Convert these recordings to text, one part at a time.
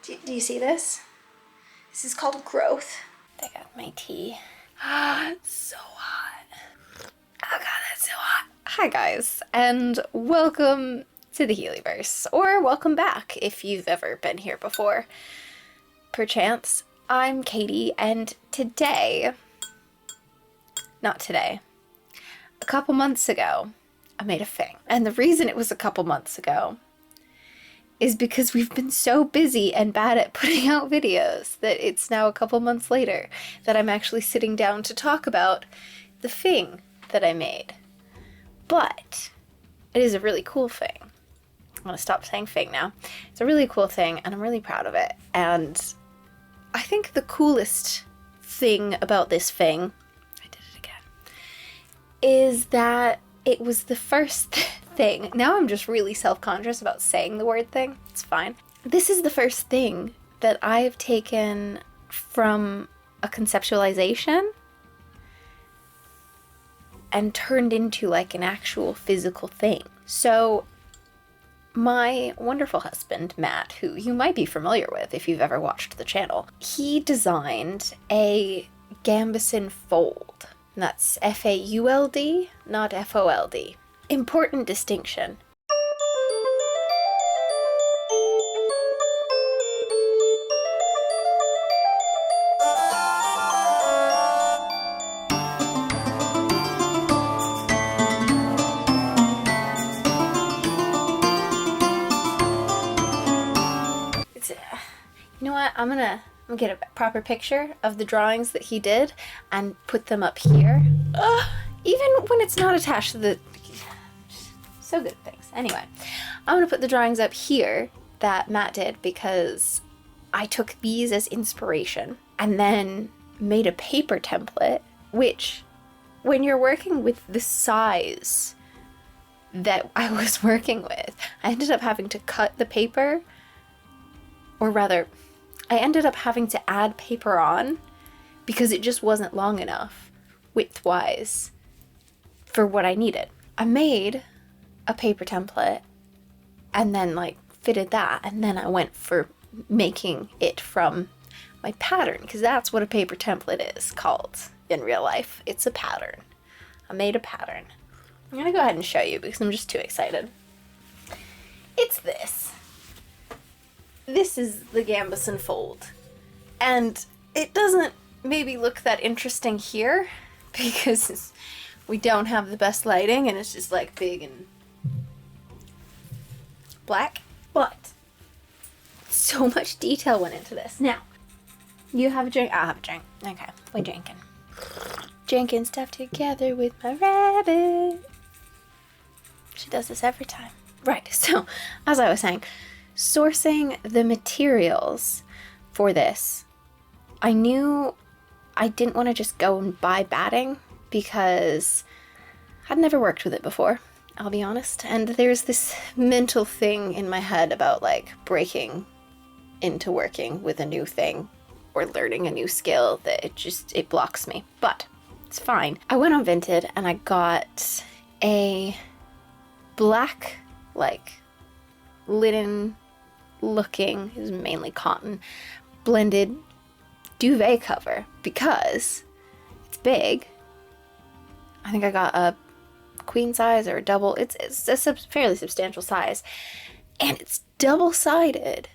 Do you see this? This is called growth. I got my tea. Ah, it's so hot. Oh god, that's so hot. Hi guys, and welcome to the Healeyverse, or welcome back if you've ever been here before. Perchance, I'm Katie, and today, not today, a couple months ago, I made a thing. And the reason it was a couple months ago is because we've been so busy and bad at putting out videos that it's now a couple months later that I'm actually sitting down to talk about the thing that I made. But it is a really cool thing. I'm gonna stop saying thing now. It's a really cool thing and I'm really proud of it. And I think the coolest thing about this thing, I did it again, is that it was the first thing. Now I'm just really self-conscious about saying the word thing. It's fine. This is the first thing that I've taken from a conceptualization and turned into like an actual physical thing. So my wonderful husband, Matt, who you might be familiar with if you've ever watched the channel, he designed a Gambeson Fauld. That's F-A-U-L-D, not F-O-L-D. Important distinction. You know what? I'm gonna get a proper picture of the drawings that he did and put them up here. Even when it's not attached to the... So good at things. Anyway, I'm gonna put the drawings up here that Matt did because I took these as inspiration and then made a paper template, which when you're working with the size that I was working with, I ended up having to cut the paper, or rather, I ended up having to add paper on because it just wasn't long enough width-wise for what I needed. I made a paper template and then like fitted that, and then I went for making it from my pattern, because that's what a paper template is called in real life. It's a pattern. I made a pattern. I'm gonna go ahead and show you because I'm just too excited. It's this. This is the Gambeson Fauld, and it doesn't maybe look that interesting here because we don't have the best lighting and it's just like big and black, but so much detail went into this. Now, you have a drink? I'll have a drink. Okay, we're drinking. Drinking stuff together with my rabbit. She does this every time. Right, so as I was saying, sourcing the materials for this, I knew I didn't want to just go and buy batting because I'd never worked with it before, I'll be honest. And there's this mental thing in my head about like breaking into working with a new thing or learning a new skill that it blocks me, but it's fine. I went on Vinted and I got a black, like linen looking, it was mainly cotton, blended duvet cover because it's big. I think I got a queen size or a double. It's a fairly substantial size, and it's double-sided.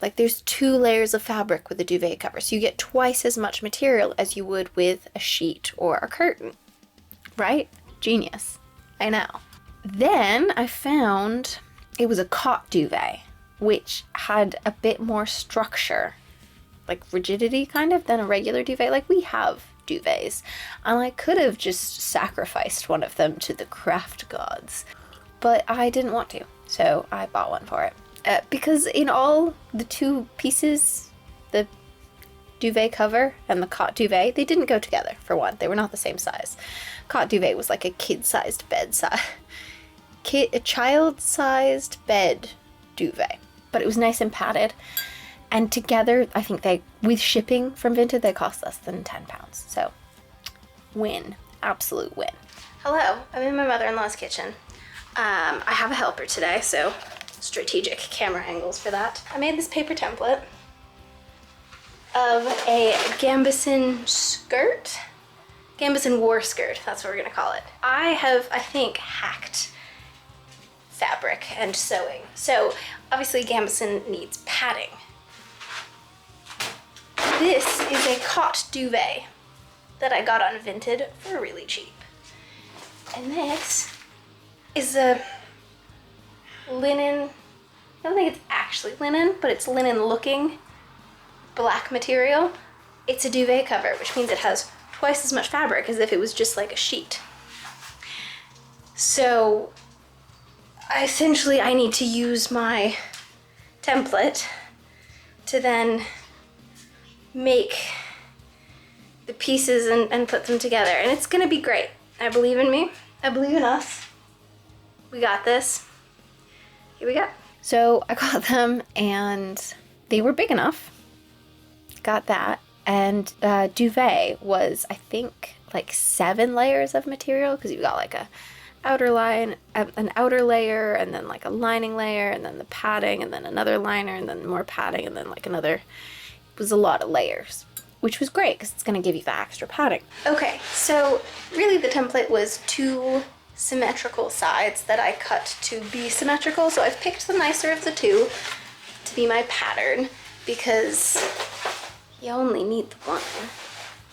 Like there's 2 layers of fabric with a duvet cover, so you get twice as much material as you would with a sheet or a curtain, right? Genius. I know. Then I found it was a cot duvet, which had a bit more structure, like rigidity kind of, than a regular duvet. Like we have duvets, and I could have just sacrificed one of them to the craft gods, but I didn't want to, so I bought one for it. Because in all the 2 pieces, the duvet cover and the cot duvet, they didn't go together, for one. They were not the same size. Cot duvet was like a kid-sized bed size. A child-sized bed duvet, but it was nice and padded, and together I think they, with shipping from Vinted, they cost less than £10, so win, absolute win. Hello, I'm in my mother-in-law's kitchen. I have a helper today, so strategic camera angles for that. I made this paper template of a Gambeson skirt. Gambeson war skirt, that's what we're gonna call it. I have, I think, hacked fabric and sewing. So obviously Gambeson needs padding. This is a cot duvet that I got on Vinted for really cheap. And this is a linen, I don't think it's actually linen, but it's linen looking black material. It's a duvet cover, which means it has twice as much fabric as if it was just like a sheet. So essentially I need to use my template to then make the pieces and put them together, and it's gonna be great. I believe in me, I believe in us. We got this. Here we go. So I got them and they were big enough. Got that. And duvet was, I think, like 7 layers of material, because you've got like a outer line, an outer layer, and then like a lining layer, and then the padding, and then another liner, and then more padding, and then like another. It was a lot of layers, which was great because it's going to give you the extra padding. Okay, so really the template was 2 symmetrical sides that I cut to be symmetrical. So I've picked the nicer of the 2 to be my pattern, because you only need the 1.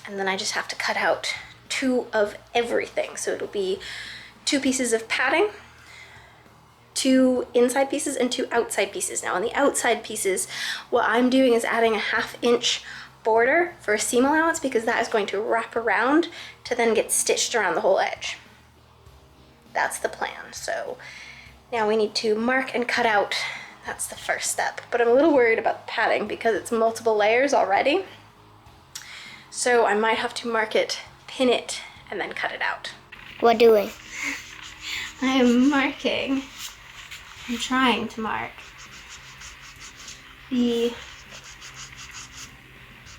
And then I just have to cut out 2 of everything. So it'll be 2 pieces of padding, 2 inside pieces, and 2 outside pieces. Now on the outside pieces, what I'm doing is adding a 1/2 inch border for a seam allowance, because that is going to wrap around to then get stitched around the whole edge. That's the plan. So now we need to mark and cut out. That's the first step. But I'm a little worried about the padding because it's multiple layers already. So I might have to mark it, pin it, and then cut it out. What doing? I am marking, I'm trying to mark the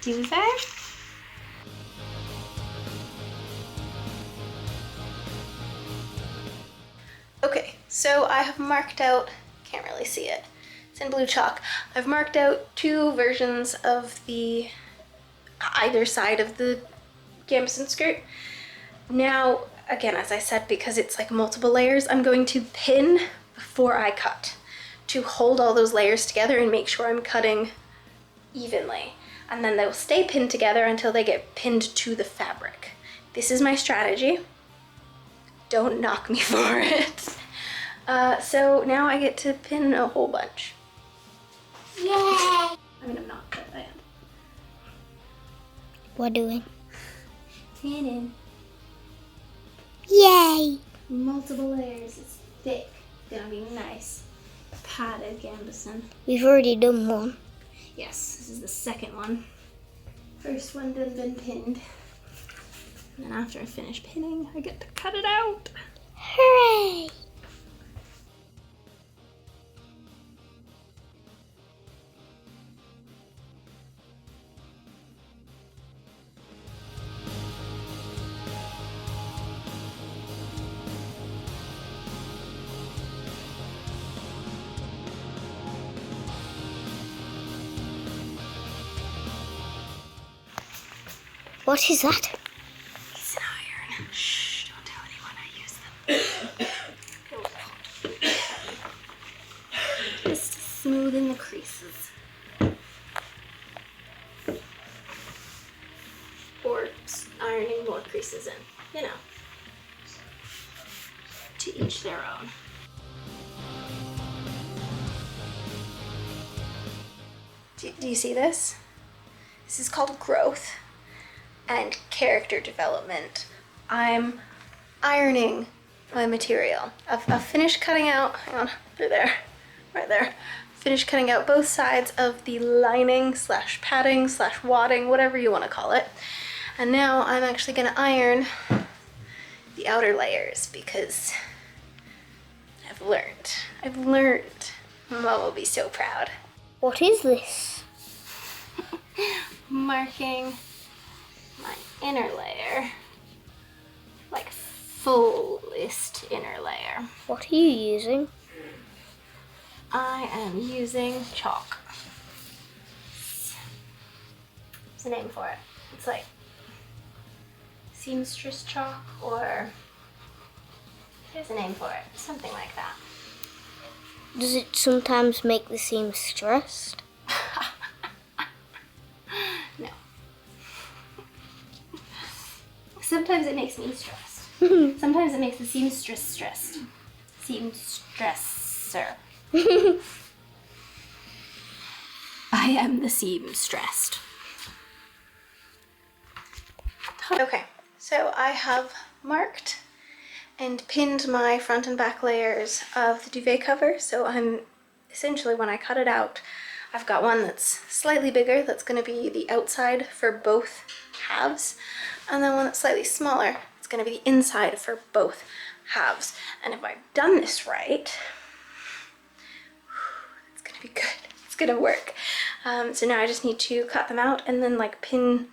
duvet. Okay, so I have marked out, can't really see it, it's in blue chalk. I've marked out 2 versions of the either side of the Gambeson skirt. Now, again, as I said, because it's like multiple layers, I'm going to pin before I cut to hold all those layers together and make sure I'm cutting evenly. And then they'll stay pinned together until they get pinned to the fabric. This is my strategy. Don't knock me for it. So now I get to pin a whole bunch. Yay! I mean, I'm not, but I am. What doing? Pinning. Yay! Multiple layers, it's thick. It's gonna be nice. Padded Gambeson. We've already done one. Yes, this is the second one. First one done been pinned. And then after I finish pinning, I get to cut it out. Hooray! What is that? It's an iron. Shh, don't tell anyone I use them. Just to smoothen the creases. Or ironing more creases in, you know. To each their own. Do you see this? This is called growth and character development. I'm ironing my material. I've finished cutting out, hang on, through there, right there. Finished cutting out both sides of the lining slash padding slash wadding, whatever you want to call it. And now I'm actually gonna iron the outer layers because I've learned. Mom will be so proud. What is this? Marking my inner layer, like fullest inner layer. What are you using? I am using chalk. What's the name for it? It's like seamstress chalk, or there's a name for it, something like that. Does it sometimes make the seam stressed? No. Sometimes it makes me stressed. Sometimes it makes the seamstress stressed. Seamstresser. I am the seam stressed. Okay, so I have marked and pinned my front and back layers of the duvet cover. So I'm essentially, when I cut it out, I've got one that's slightly bigger, that's going to be the outside for both halves, and then one that's slightly smaller, it's going to be the inside for both halves. And if I've done this right, it's going to be good. It's going to work. So now I just need to cut them out and then like pin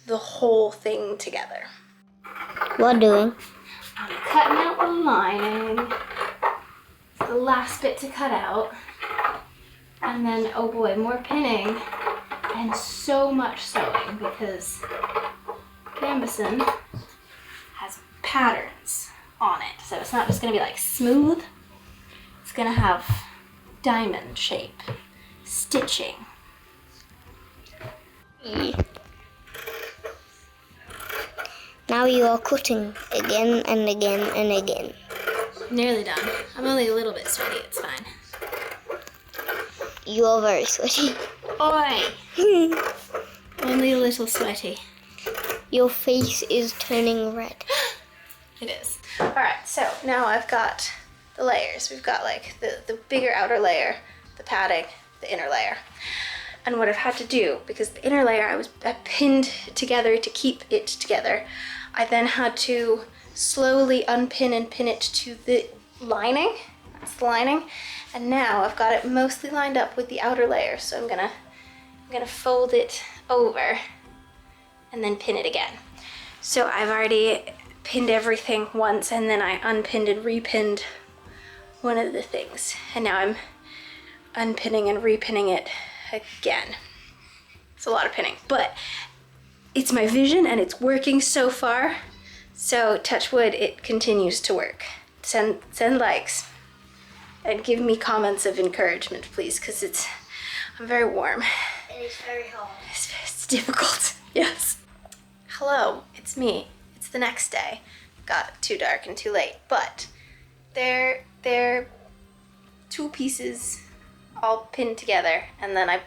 the whole thing together. What doing? I'm cutting out the lining. It's the last bit to cut out. And then, oh boy, more pinning and so much sewing, because Gambeson has patterns on it. So it's not just gonna be like smooth, it's gonna have diamond shape stitching. Now you are cutting again and again and again. Nearly done. I'm only a little bit sweaty, it's fine. You are very sweaty. Oi! Only a little sweaty. Your face is turning red. It is. Alright, so now I've got the layers. We've got like the bigger outer layer, the padding, the inner layer. And what I've had to do, because the inner layer I pinned together to keep it together, I then had to slowly unpin and pin it to the lining. That's the lining. And now I've got it mostly lined up with the outer layer. So I'm gonna fold it over and then pin it again. So I've already pinned everything once, and then I unpinned and repinned one of the things. And now I'm unpinning and repinning it again. It's a lot of pinning, but it's my vision and it's working so far. So touch wood, it continues to work. Send likes and give me comments of encouragement, please, because I'm very warm. And it's very hot. It's difficult, yes. Hello, it's me. It's the next day. Got too dark and too late, but they're two pieces all pinned together, and then I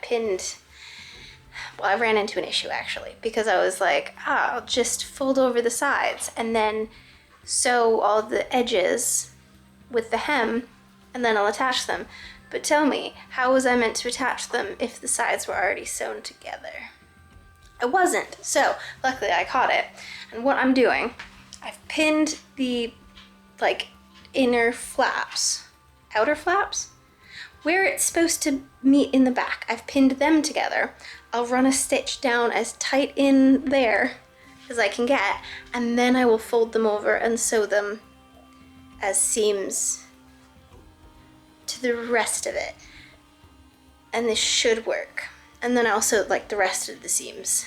ran into an issue actually, because I was like, I'll just fold over the sides and then sew all the edges with the hem, and then I'll attach them. But tell me, how was I meant to attach them if the sides were already sewn together? I wasn't. So luckily I caught it, and what I'm doing, I've pinned the like inner flaps, outer flaps, where it's supposed to meet in the back. I've pinned them together. I'll run a stitch down as tight in there as I can get, and then I will fold them over and sew them as seams to the rest of it. And this should work. And then also like the rest of the seams.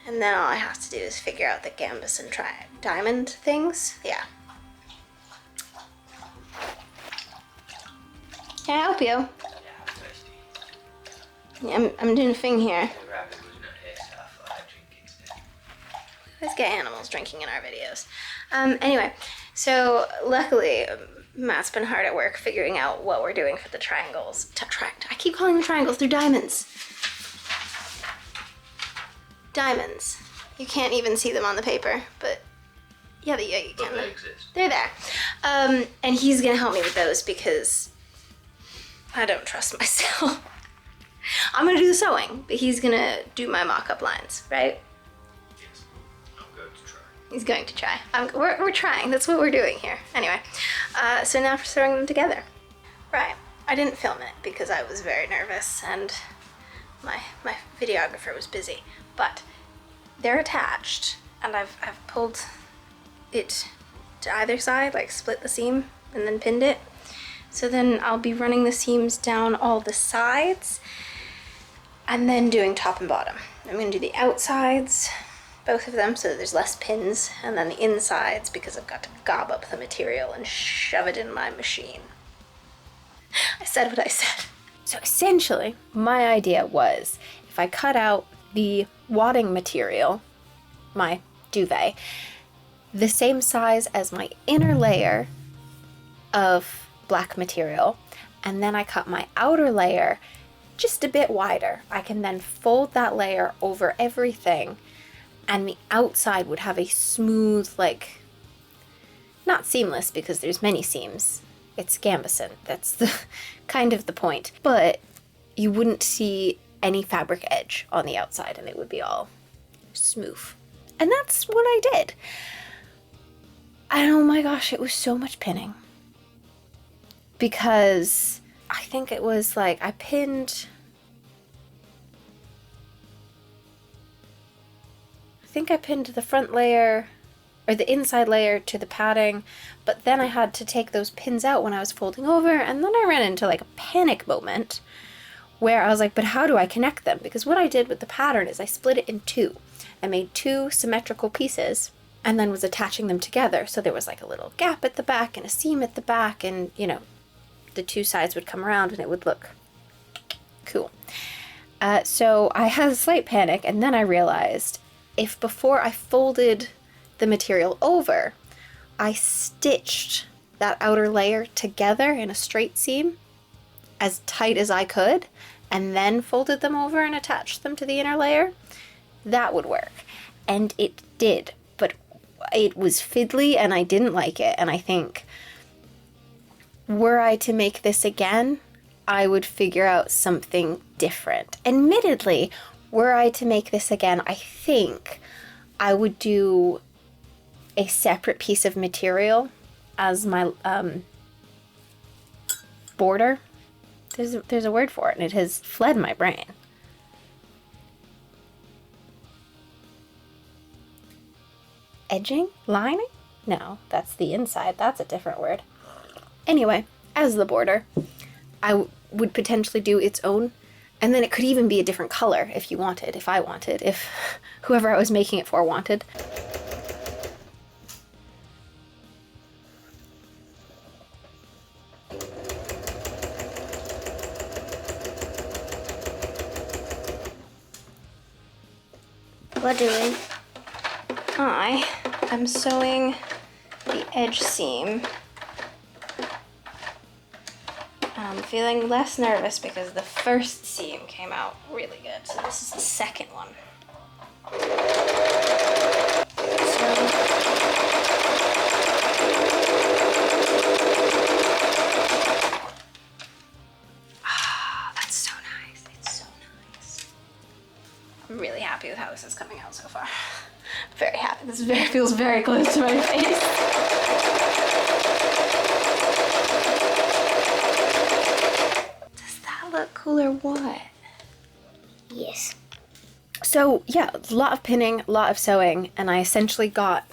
And then all I have to do is figure out the Gambeson diamond things. Yeah. Can I help you? Yeah, I'm doing a thing here. Let's get animals drinking in our videos. Anyway, so luckily Matt's been hard at work figuring out what we're doing for the triangles. I keep calling them triangles, they're diamonds. Diamonds. You can't even see them on the paper, but yeah, you can. They exist. They're there. And he's gonna help me with those because I don't trust myself. I'm gonna do the sewing, but he's gonna do my mock-up lines, right? Yes. I'm going to try. He's going to try. We're trying. That's what we're doing here. Anyway, so now for sewing them together. Right. I didn't film it because I was very nervous and my videographer was busy. But they're attached, and I've pulled it to either side, like split the seam and then pinned it. So then I'll be running the seams down all the sides and then doing top and bottom. I'm going to do the outsides, both of them, so that there's less pins, and then the insides because I've got to gob up the material and shove it in my machine. I said what I said. So essentially, my idea was if I cut out the wadding material, my duvet, the same size as my inner layer of black material, and then I cut my outer layer just a bit wider. I can then fold that layer over everything, and the outside would have a smooth, like, not seamless because there's many seams. It's Gambeson. That's the kind of the point. But you wouldn't see any fabric edge on the outside, and it would be all smooth. And that's what I did. And oh my gosh, it was so much pinning. Because I think it was like I pinned, the front layer or the inside layer to the padding, but then I had to take those pins out when I was folding over, and then I ran into like a panic moment where I was like, but how do I connect them? Because what I did with the pattern is I split it in two. I made two symmetrical pieces and then was attaching them together. So there was like a little gap at the back and a seam at the back, and you know, the two sides would come around and it would look cool. So I had a slight panic, and then I realized if before I folded the material over, I stitched that outer layer together in a straight seam as tight as I could, and then folded them over and attached them to the inner layer, that would work. And it did, but it was fiddly and I didn't like it. And I think were I to make this again, I would figure out something different. Admittedly, were I to make this again, I think I would do a separate piece of material as my border. There's a word for it, and it has fled my brain. Edging? Lining? No, that's the inside. That's a different word. Anyway, as the border, I would potentially do its own, and then it could even be a different color if you wanted, if I wanted, if whoever I was making it for wanted. What doing? I am sewing the edge seam. I'm feeling less nervous because the first seam came out really good, so this is the second one. That's so nice. It's so nice. I'm really happy with how this is coming out so far. Very happy. This feels very close to my face. Does that look cool or what? Yes. So yeah, a lot of pinning, a lot of sewing, and I essentially got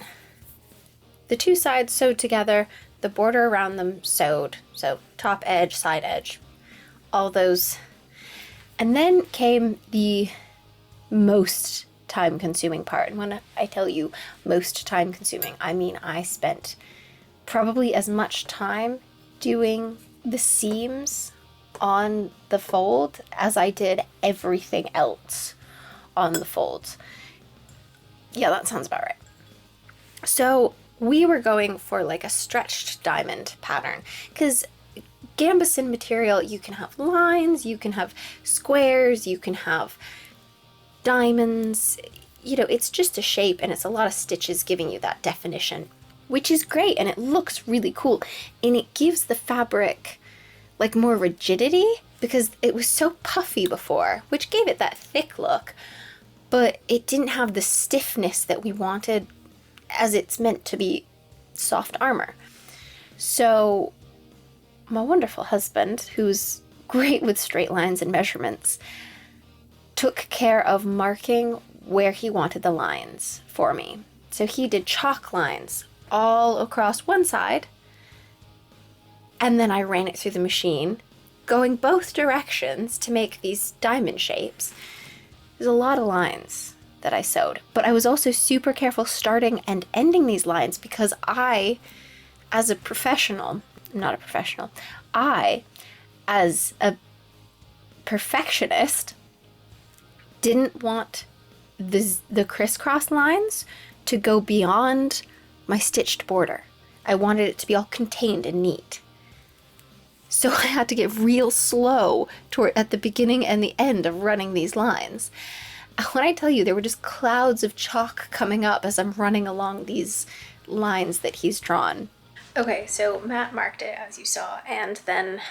the two sides sewed together, the border around them sewed, so top edge, side edge, all those. And then came the most time-consuming part. And when I tell you most time-consuming, I mean I spent probably as much time doing the seams on the fold as I did everything else on the folds. Yeah, that sounds about right. So we were going for like a stretched diamond pattern, because Gambeson material, you can have lines, you can have squares, you can have diamonds, you know, it's just a shape and it's a lot of stitches giving you that definition, which is great and it looks really cool, and it gives the fabric like more rigidity because it was so puffy before, which gave it that thick look, but it didn't have the stiffness that we wanted as it's meant to be soft armor. So my wonderful husband, who's great with straight lines and measurements, took care of marking where he wanted the lines for me. So he did chalk lines all across one side And then I ran it through the machine, going both directions to make these diamond shapes. There's a lot of lines that I sewed, but I was also super careful starting and ending these lines because I, as a professional, not a professional, I, as a perfectionist, didn't want the crisscross lines to go beyond my stitched border. I wanted it to be all contained and neat. So I had to get real slow at the beginning and the end of running these lines. When I tell you, there were just clouds of chalk coming up as I'm running along these lines that he's drawn. Okay, so Matt marked it, as you saw, and then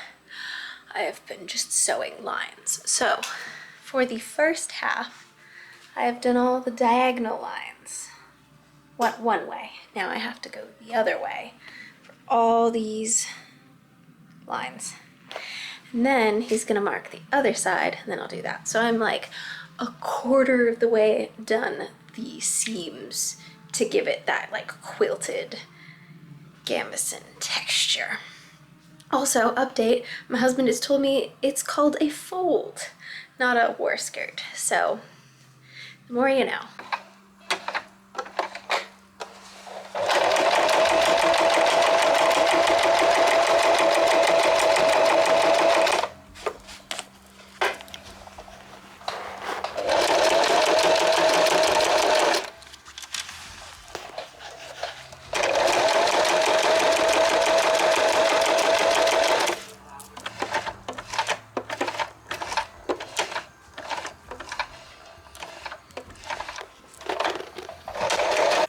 I have been just sewing lines. So for the first half, I have done all the diagonal lines one way. Now I have to go the other way for all these lines. And then he's gonna mark the other side, and then I'll do that. So I'm like a quarter of the way done the seams to give it that like quilted Gambeson texture. Also, update, my husband has told me it's called a fold, not a war skirt. So, the more you know.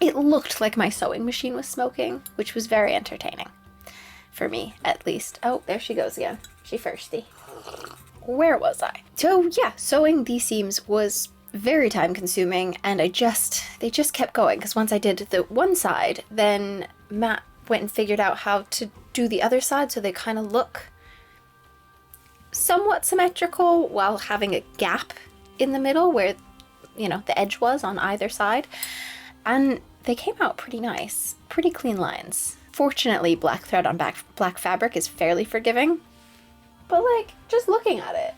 It looked like my sewing machine was smoking, which was very entertaining. For me, at least. Oh, there she goes again. She thirsty. Where was I? So yeah, sewing these seams was very time consuming, and they just kept going, because once I did the one side, then Matt went and figured out how to do the other side so they kind of look somewhat symmetrical while having a gap in the middle where, you know, the edge was on either side. And they came out pretty nice, pretty clean lines. Fortunately, black thread on black fabric is fairly forgiving, but like, just looking at it,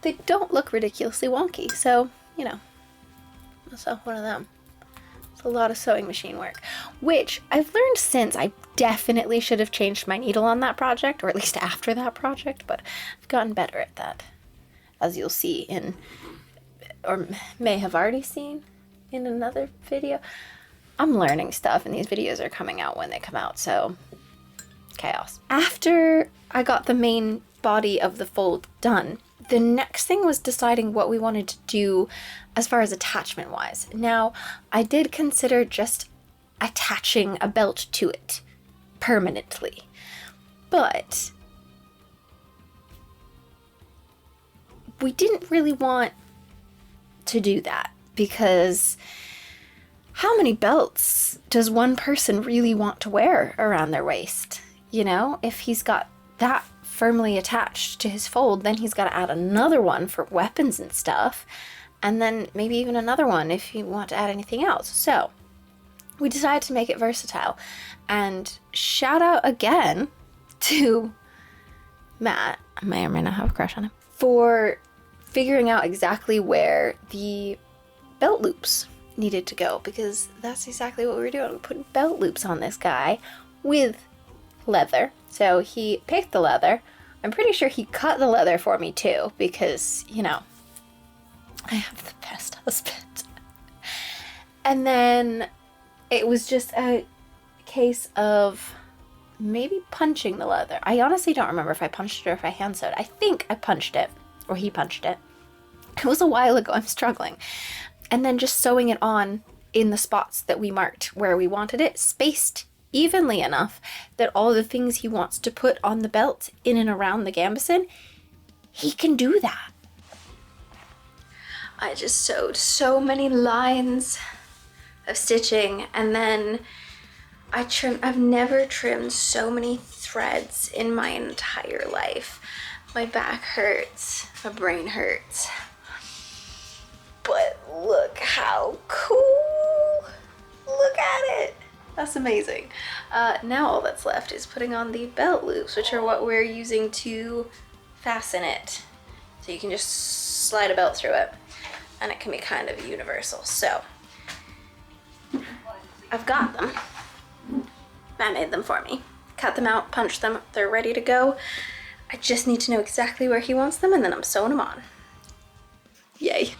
they don't look ridiculously wonky. So, you know, that's one of them. It's a lot of sewing machine work, which I've learned since I definitely should have changed my needle on that project, or at least after that project, but I've gotten better at that, as you'll see in, or may have already seen in another video. I'm learning stuff, and these videos are coming out when they come out, so chaos. After I got the main body of the fold done, the next thing was deciding what we wanted to do as far as attachment wise. Now, I did consider just attaching a belt to it permanently, but we didn't really want to do that, because how many belts does one person really want to wear around their waist? You know, if he's got that firmly attached to his fold, then he's got to add another one for weapons and stuff, and then maybe even another one if you want to add anything else. So we decided to make it versatile, and shout out again to Matt, I may or may not have a crush on him, for figuring out exactly where the belt loops needed to go, because that's exactly what we were doing. We're putting belt loops on this guy with leather. So he picked the leather. I'm pretty sure he cut the leather for me too, because, you know, I have the best husband. And then it was just a case of maybe punching the leather. I honestly don't remember if I punched it or if I hand sewed. I think I punched it, or he punched it. It was a while ago. I'm struggling. And then just sewing it on in the spots that we marked where we wanted it, spaced evenly enough that all the things he wants to put on the belt in and around the Gambeson, he can do that. I just sewed so many lines of stitching, and then I've never trimmed so many threads in my entire life. My back hurts, my brain hurts. But look how cool. Look at it. That's amazing. Now all that's left is putting on the belt loops, which are what we're using to fasten it. So you can just slide a belt through it, and it can be kind of universal. So I've got them. Matt made them for me. Cut them out, punched them, they're ready to go. I just need to know exactly where he wants them, and then I'm sewing them on. Yay.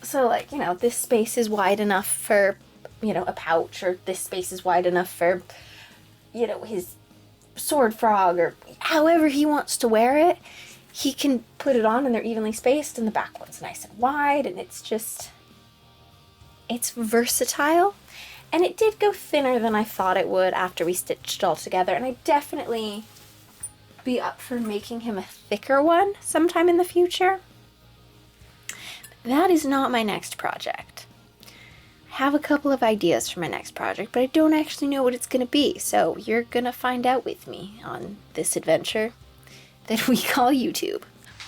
So like, you know, this space is wide enough for, you know, a pouch, or this space is wide enough for, you know, his sword frog, or however he wants to wear it. He can put it on and they're evenly spaced, and the back one's nice and wide, and it's versatile. And it did go thinner than I thought it would after we stitched it all together, and I definitely be up for making him a thicker one sometime in the future. That is not my next project. I have a couple of ideas for my next project, but I don't actually know what it's going to be, so you're going to find out with me on this adventure that we call YouTube.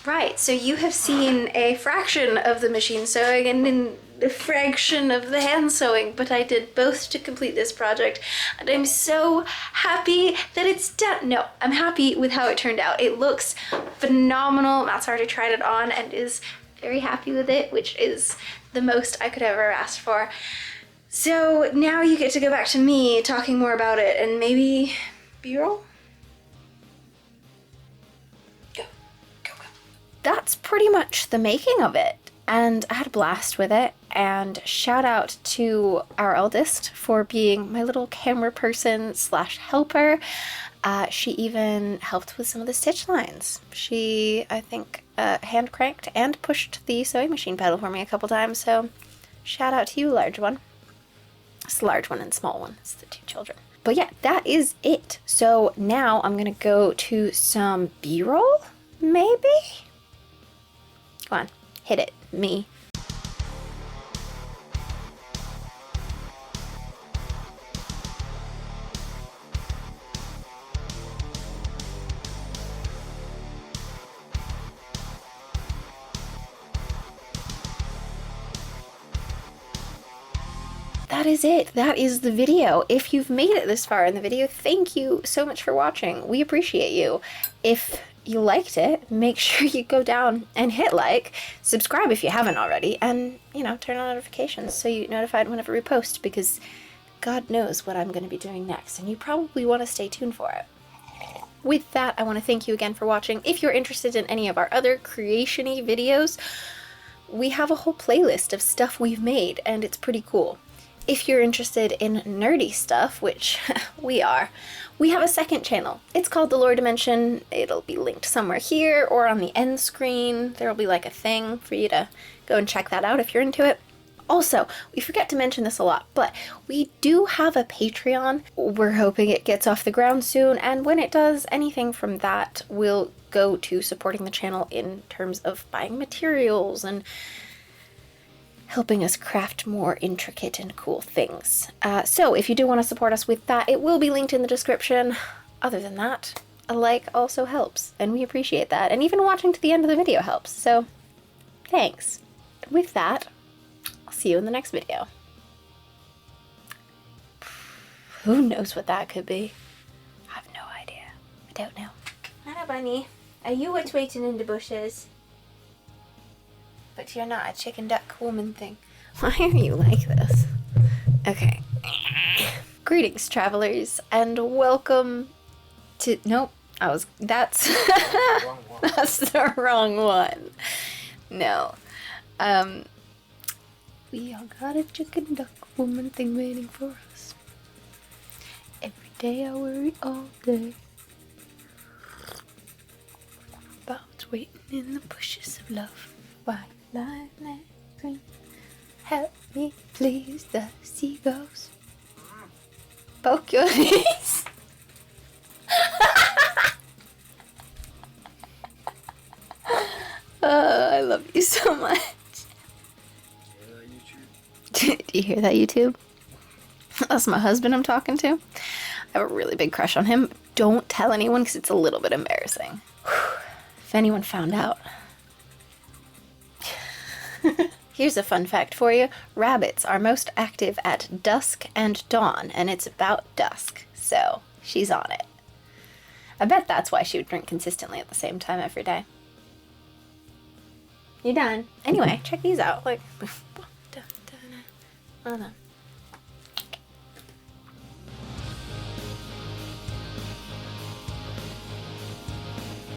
Right, so you have seen a fraction of the machine sewing and a fraction of the hand sewing, but I did both to complete this project, and I'm so happy that it's done. No, I'm happy with how it turned out. It looks phenomenal. Matt's already tried it on and is very happy with it, which is the most I could ever ask for. So now you get to go back to me talking more about it, and maybe B-roll? Go. That's pretty much the making of it, and I had a blast with it. And shout out to our eldest for being my little camera person / helper. She even helped with some of the stitch lines. She, I think, hand cranked and pushed the sewing machine pedal for me a couple times, so shout out to you, large one. It's the large one and small one. It's the 2 children. But yeah, that is it. So now I'm gonna go to some B-roll, maybe? Come on, hit it, me. That is it. That is the video. If you've made it this far in the video, thank you so much for watching. We appreciate you. If you liked it, make sure you go down and hit like, subscribe if you haven't already, and, you know, turn on notifications so you get notified whenever we post, because God knows what I'm going to be doing next, and you probably want to stay tuned for it. With that, I want to thank you again for watching. If you're interested in any of our other creation-y videos, we have a whole playlist of stuff we've made, and it's pretty cool. If you're interested in nerdy stuff, which we are, we have a second channel. It's called The Lore Dimension. It'll be linked somewhere here or on the end screen. There'll be like a thing for you to go and check that out if you're into it. Also, we forget to mention this a lot, but we do have a Patreon. We're hoping it gets off the ground soon, and when it does, anything from that will go to supporting the channel in terms of buying materials and helping us craft more intricate and cool things. So if you do want to support us with that, it will be linked in the description. Other than that, a like also helps, and we appreciate that. And even watching to the end of the video helps, so thanks. With that, I'll see you in the next video. Who knows what that could be? I have no idea. I don't know. Hello, Bunny. Are you what's waiting in the bushes? But you're not a chicken duck woman thing. Why are you like this? Okay. Greetings, travelers, and welcome to... Nope. That's... That's the wrong one. No. We all got a chicken duck woman thing waiting for us. And day, I worry all day about waiting in the bushes of love. Why lie there green? Help me, please, the seagulls. Poke your knees. I love you so much. Do you hear that, YouTube? That's my husband I'm talking to. I have a really big crush on him. Don't tell anyone because it's a little bit embarrassing. If anyone found out. Here's a fun fact for you. Rabbits are most active at dusk and dawn, and it's about dusk, so she's on it. I bet that's why she would drink consistently at the same time every day. You done? Anyway, check these out. Like, hold on.